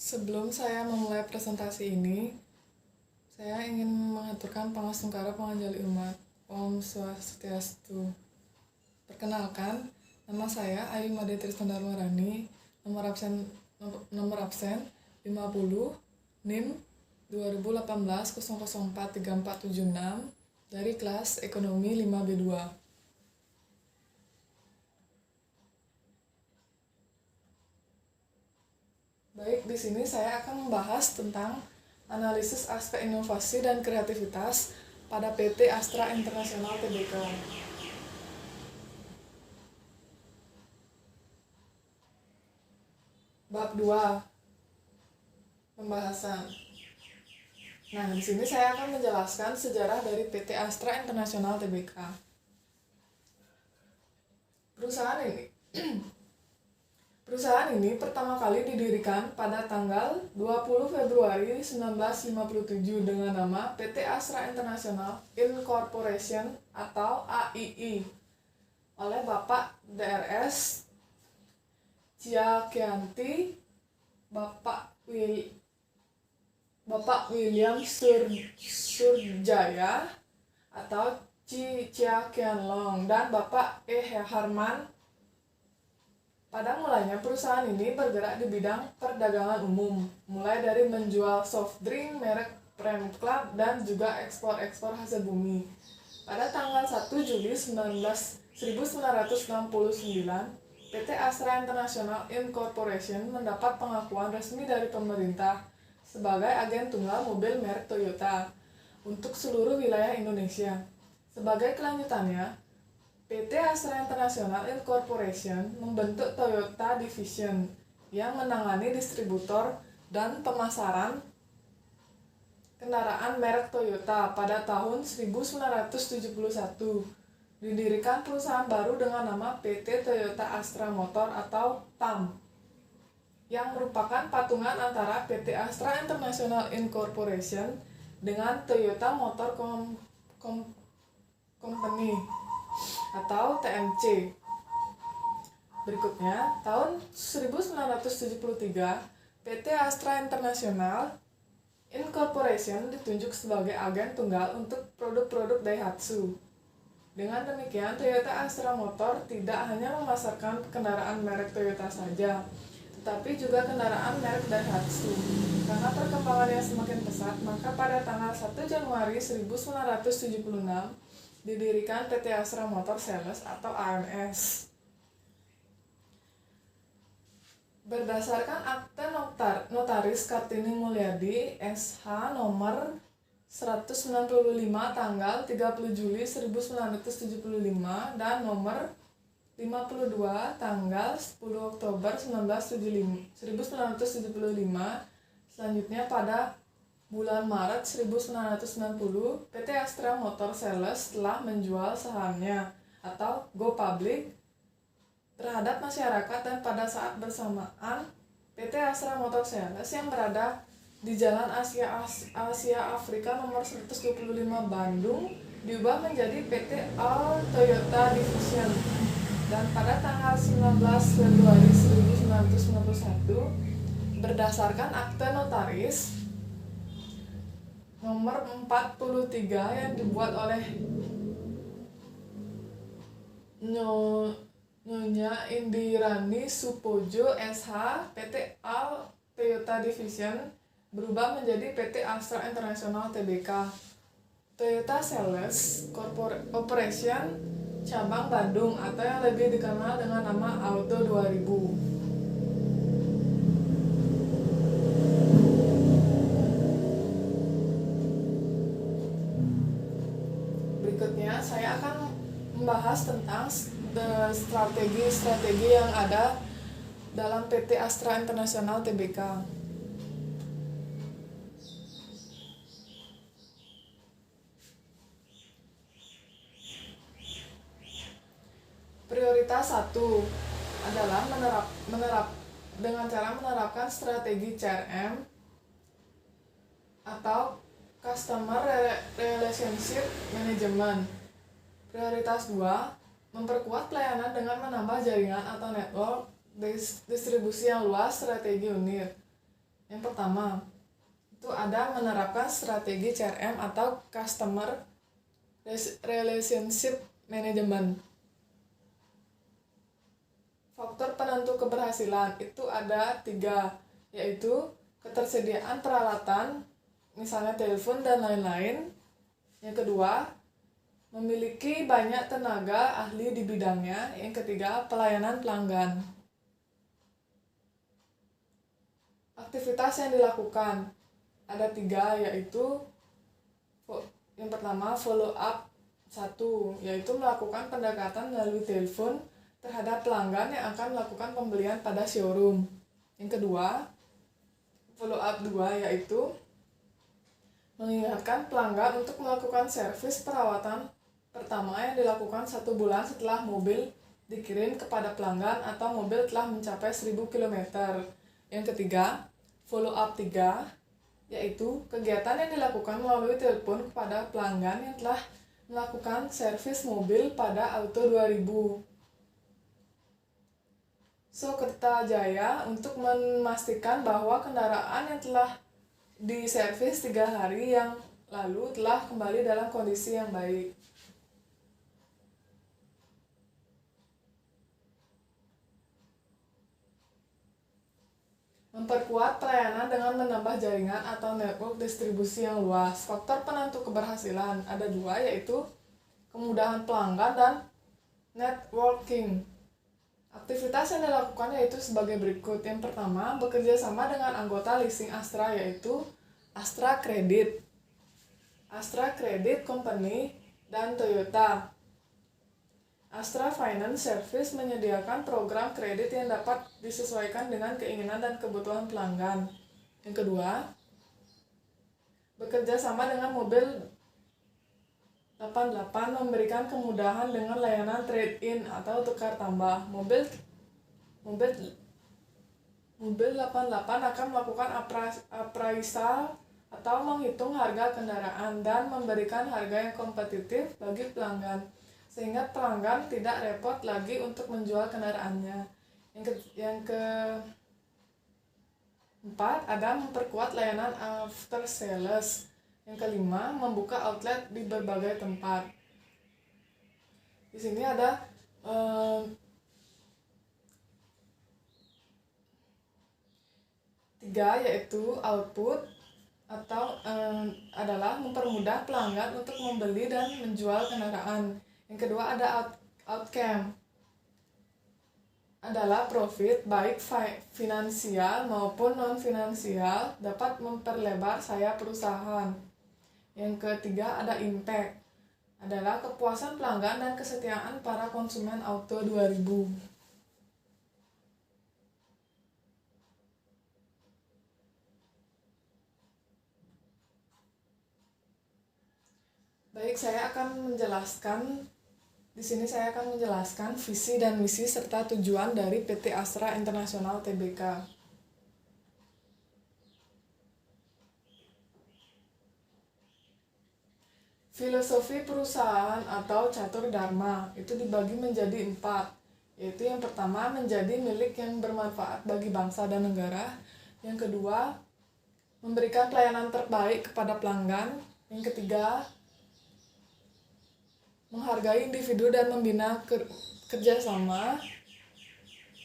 Sebelum saya memulai presentasi ini, saya ingin mengaturkan pangasungkara panganjali umat. Om Swastiastu. Perkenalkan, nama saya Ayu Made Tristan Darmarani, nomor absen 50, NIM 2018 00434476 dari kelas Ekonomi 5B2. Baik, di sini saya akan membahas tentang analisis aspek inovasi dan kreativitas pada PT Astra International Tbk. Bab 2. Pembahasan. Nah, di sini saya akan menjelaskan sejarah dari PT Astra International Tbk. Perusahaan ini pertama kali didirikan pada tanggal 20 Februari 1957 dengan nama PT Astra International Incorporation atau AII oleh Bapak Drs. Ciakianti, Bapak William Surjaya atau Ciakianlong dan Bapak E. Harman. Pada mulanya perusahaan ini bergerak di bidang perdagangan umum, mulai dari menjual soft drink merek Prem Club dan juga ekspor hasil bumi. Pada tanggal 1 Juli 1969, PT Astra International Incorporation mendapat pengakuan resmi dari pemerintah sebagai agen tunggal mobil merek Toyota untuk seluruh wilayah Indonesia. Sebagai kelanjutannya, PT Astra International Incorporation membentuk Toyota Division yang menangani distributor dan pemasaran kendaraan merek Toyota pada tahun 1971. Didirikan perusahaan baru dengan nama PT Toyota Astra Motor atau TAM, yang merupakan patungan antara PT Astra International Incorporation dengan Toyota Motor Company atau TMC. Berikutnya, tahun 1973, PT Astra International Incorporation ditunjuk sebagai agen tunggal untuk produk-produk Daihatsu. Dengan demikian, Toyota Astra Motor tidak hanya memasarkan kendaraan merek Toyota saja, tetapi juga kendaraan merek Daihatsu. Karena perkembangan yang semakin pesat, maka pada tanggal 1 Januari 1976 didirikan PT Astra Motor Sales atau AMS. Berdasarkan Akte Notaris Kartini Mulyadi SH nomor 195 tanggal 30 Juli 1975 dan nomor 52 tanggal 10 Oktober 1975, selanjutnya pada bulan Maret 1990, PT Astra Motor Sales telah menjual sahamnya atau go public terhadap masyarakat, dan pada saat bersamaan PT Astra Motor Sales yang berada di Jalan Asia Afrika nomor 125 Bandung diubah menjadi PT All Toyota Division, dan pada tanggal 19 Februari 1991 berdasarkan Akte Notaris nomor 43 yang dibuat oleh Nyonya Indirani Supojo SH, PT All Toyota Division berubah menjadi PT Astra International Tbk. Toyota Sales Corporation Cabang Bandung atau yang lebih dikenal dengan nama Auto 2000. Berikutnya saya akan membahas tentang strategi yang ada dalam PT Astra International Tbk. Prioritas 1 adalah dengan cara menerapkan strategi CRM atau Customer Relationship Management. Prioritas 2, memperkuat pelayanan dengan menambah jaringan atau network distribusi yang luas, strategi unit. Yang pertama, itu ada menerapkan strategi CRM atau Customer Relationship Management. Faktor penentu keberhasilan itu ada 3, yaitu ketersediaan peralatan, misalnya telepon dan lain-lain. Yang kedua, memiliki banyak tenaga ahli di bidangnya. Yang ketiga, pelayanan pelanggan. Aktivitas yang dilakukan ada 3, yaitu yang pertama follow up 1, yaitu melakukan pendekatan melalui telepon terhadap pelanggan yang akan melakukan pembelian pada showroom. Yang kedua, follow up 2, yaitu mengingatkan pelanggan untuk melakukan servis perawatan pertama yang dilakukan 1 bulan setelah mobil dikirim kepada pelanggan atau mobil telah mencapai 1000 km. Yang ketiga, follow up 3, yaitu kegiatan yang dilakukan melalui telepon kepada pelanggan yang telah melakukan servis mobil pada Auto 2000. So, Kertajaya untuk memastikan bahwa kendaraan yang telah diservis 3 hari yang lalu telah kembali dalam kondisi yang baik. Memperkuat pelayanan dengan menambah jaringan atau network distribusi yang luas. Faktor penentu keberhasilan ada 2, yaitu kemudahan pelanggan dan networking. Aktivitas yang dilakukan yaitu sebagai berikut. Yang pertama, bekerja sama dengan anggota leasing Astra, yaitu Astra Credit, Astra Credit Company, dan Toyota. Astra Finance Service menyediakan program kredit yang dapat disesuaikan dengan keinginan dan kebutuhan pelanggan. Yang kedua, bekerja sama dengan Mobil 88 memberikan kemudahan dengan layanan trade-in atau tukar tambah. Mobil 88 akan melakukan appraisal atau menghitung harga kendaraan dan memberikan harga yang kompetitif bagi pelanggan, sehingga pelanggan tidak repot lagi untuk menjual kendaraannya. Yang keempat, ada memperkuat layanan after sales. Yang kelima, membuka outlet di berbagai tempat. Di sini ada 3, yaitu output atau adalah mempermudah pelanggan untuk membeli dan menjual kendaraan. Yang kedua ada outcome, adalah profit baik finansial maupun non-finansial dapat memperlebar sayap perusahaan. Yang ketiga ada impact, adalah kepuasan pelanggan dan kesetiaan para konsumen Auto 2000. Baik, di sini saya akan menjelaskan visi dan misi serta tujuan dari PT Astra International Tbk. Filosofi perusahaan atau catur dharma itu dibagi menjadi 4, yaitu yang pertama menjadi milik yang bermanfaat bagi bangsa dan negara. Yang kedua, memberikan pelayanan terbaik kepada pelanggan. Yang ketiga, menghargai individu dan membina kerjasama.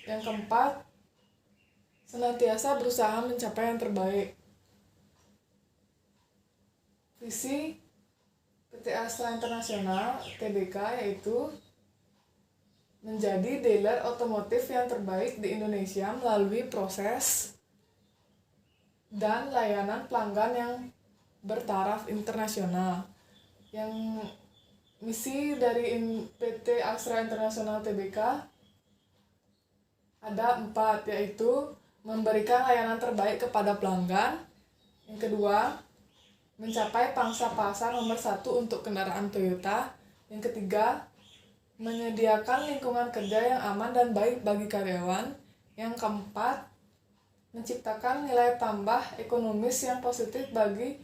Yang keempat, senantiasa berusaha mencapai yang terbaik. Visi PT Astra International Tbk yaitu menjadi dealer otomotif yang terbaik di Indonesia melalui proses dan layanan pelanggan yang bertaraf internasional. Yang misi dari PT Astra International Tbk ada 4, yaitu memberikan layanan terbaik kepada pelanggan. Yang kedua, mencapai pangsa pasar nomor 1 untuk kendaraan Toyota. Yang ketiga, menyediakan lingkungan kerja yang aman dan baik bagi karyawan. Yang keempat, menciptakan nilai tambah ekonomis yang positif bagi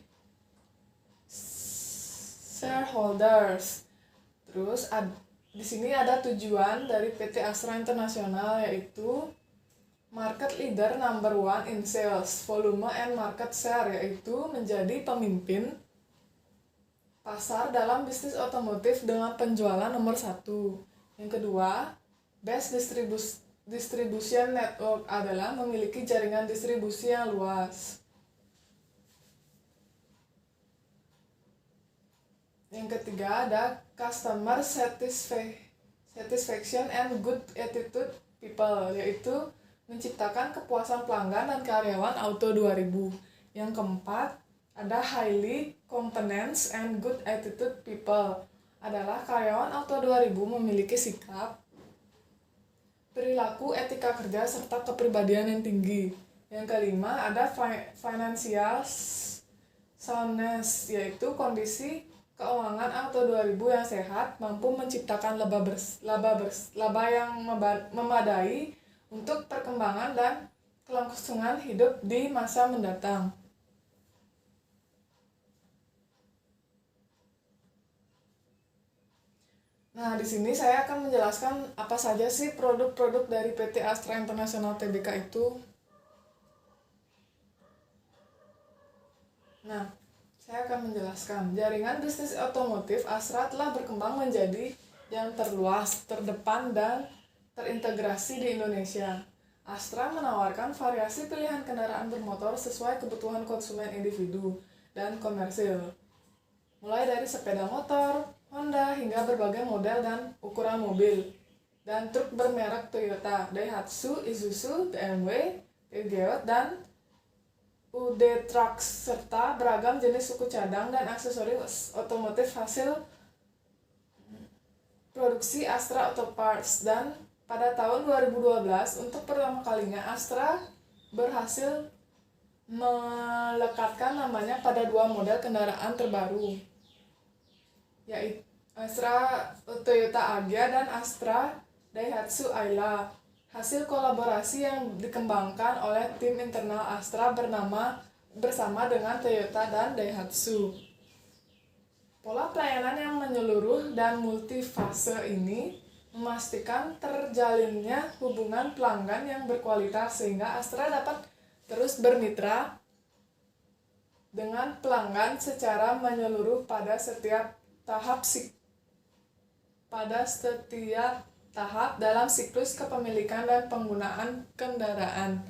shareholders. Terus di sini ada tujuan dari PT Astra International, yaitu market leader number one in sales, volume, and market share, yaitu menjadi pemimpin pasar dalam bisnis otomotif dengan penjualan nomor 1. Yang kedua, best distribution network adalah memiliki jaringan distribusi yang luas. Yang ketiga ada customer satisfaction and good attitude people, yaitu menciptakan kepuasan pelanggan dan karyawan Auto 2000. Yang keempat ada highly competent and good attitude people, adalah karyawan Auto 2000 memiliki sikap, perilaku, etika kerja, serta kepribadian yang tinggi. Yang kelima ada financial soundness, yaitu kondisi keuangan Auto 2000 yang sehat, mampu menciptakan laba yang memadai untuk perkembangan dan kelangsungan hidup di masa mendatang. Nah, di sini saya akan menjelaskan apa saja sih produk-produk dari PT Astra International Tbk itu. Nah, saya akan menjelaskan. Jaringan bisnis otomotif Astra telah berkembang menjadi yang terluas, terdepan, dan terintegrasi di Indonesia. Astra menawarkan variasi pilihan kendaraan bermotor sesuai kebutuhan konsumen individu dan komersil, mulai dari sepeda motor, Honda, hingga berbagai model dan ukuran mobil dan truk bermerek Toyota, Daihatsu, Isuzu, BMW, Peugeot, dan UD Trucks, serta beragam jenis suku cadang dan aksesoris otomotif hasil produksi Astra Auto Parts. Dan pada tahun 2012, untuk pertama kalinya Astra berhasil melekatkan namanya pada 2 model kendaraan terbaru, yaitu Astra Toyota Agya dan Astra Daihatsu Ayla, hasil kolaborasi yang dikembangkan oleh tim internal Astra bersama dengan Toyota dan Daihatsu. Pola pelayanan yang menyeluruh dan multifase ini memastikan terjalinnya hubungan pelanggan yang berkualitas, sehingga Astra dapat terus bermitra dengan pelanggan secara menyeluruh pada setiap tahap dalam siklus kepemilikan dan penggunaan kendaraan.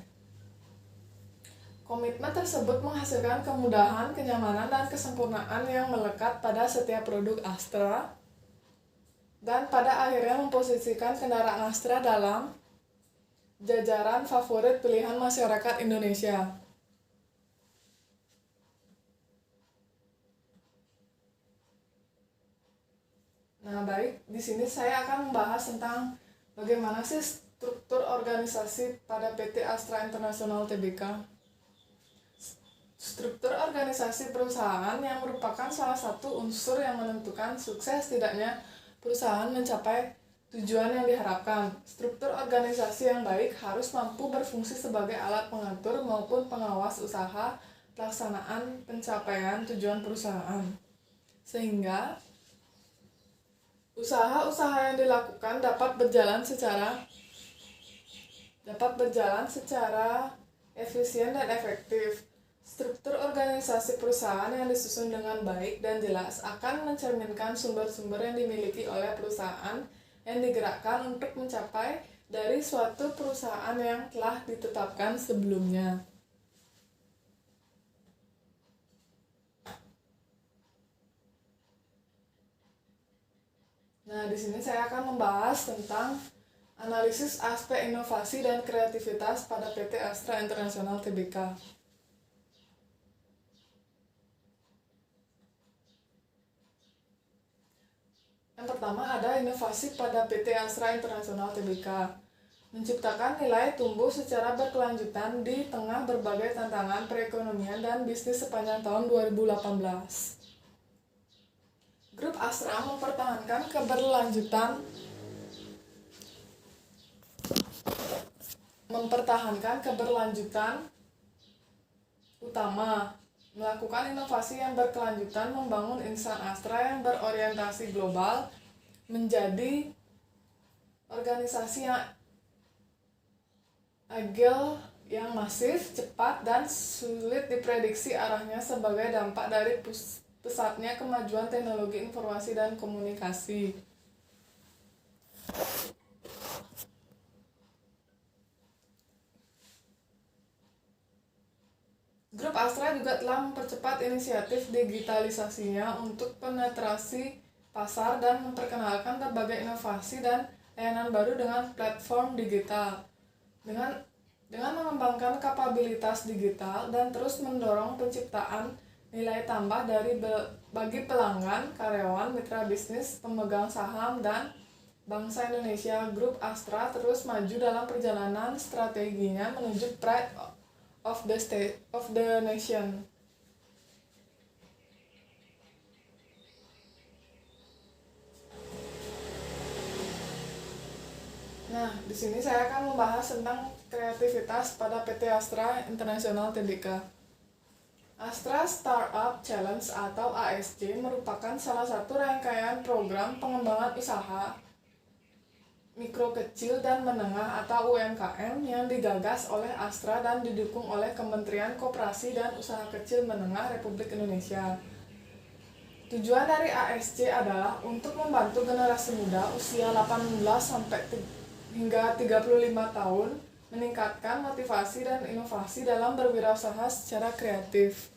Komitmen tersebut menghasilkan kemudahan, kenyamanan, dan kesempurnaan yang melekat pada setiap produk Astra, dan pada akhirnya memposisikan kendaraan Astra dalam jajaran favorit pilihan masyarakat Indonesia. Nah, baik, di sini saya akan membahas tentang bagaimana sih struktur organisasi pada PT Astra International Tbk. Struktur organisasi perusahaan yang merupakan salah satu unsur yang menentukan sukses tidaknya perusahaan mencapai tujuan yang diharapkan. Struktur organisasi yang baik harus mampu berfungsi sebagai alat pengatur maupun pengawas usaha pelaksanaan pencapaian tujuan perusahaan, sehingga usaha-usaha yang dilakukan dapat berjalan secara efisien dan efektif. Struktur organisasi perusahaan yang disusun dengan baik dan jelas akan mencerminkan sumber-sumber yang dimiliki oleh perusahaan yang digerakkan untuk mencapai dari suatu perusahaan yang telah ditetapkan sebelumnya. Nah, di sini saya akan membahas tentang analisis aspek inovasi dan kreativitas pada PT Astra International Tbk. Yang pertama ada inovasi pada PT Astra International Tbk. Menciptakan nilai tumbuh secara berkelanjutan di tengah berbagai tantangan perekonomian dan bisnis sepanjang tahun 2018. Grup Astra mempertahankan keberlanjutan utama, melakukan inovasi yang berkelanjutan, membangun insan Astra yang berorientasi global menjadi organisasi Agile yang masif, cepat, dan sulit diprediksi arahnya sebagai dampak dari pesatnya kemajuan teknologi informasi dan komunikasi. Grup Astra juga telah mempercepat inisiatif digitalisasinya untuk penetrasi pasar dan memperkenalkan berbagai inovasi dan layanan baru dengan platform digital. Dengan mengembangkan kapabilitas digital dan terus mendorong penciptaan nilai tambah bagi pelanggan, karyawan, mitra bisnis, pemegang saham, dan bangsa Indonesia, Grup Astra terus maju dalam perjalanan strateginya menuju Pride of the Nation. Nah, di sini saya akan membahas tentang kreativitas pada PT Astra International Tbk. Astra Startup Challenge atau ASC merupakan salah satu rangkaian program pengembangan usaha mikro kecil dan menengah atau UMKM yang digagas oleh Astra dan didukung oleh Kementerian Koperasi dan Usaha Kecil Menengah Republik Indonesia. Tujuan dari ASC adalah untuk membantu generasi muda usia 18 hingga 35 tahun meningkatkan motivasi dan inovasi dalam berwirausaha secara kreatif.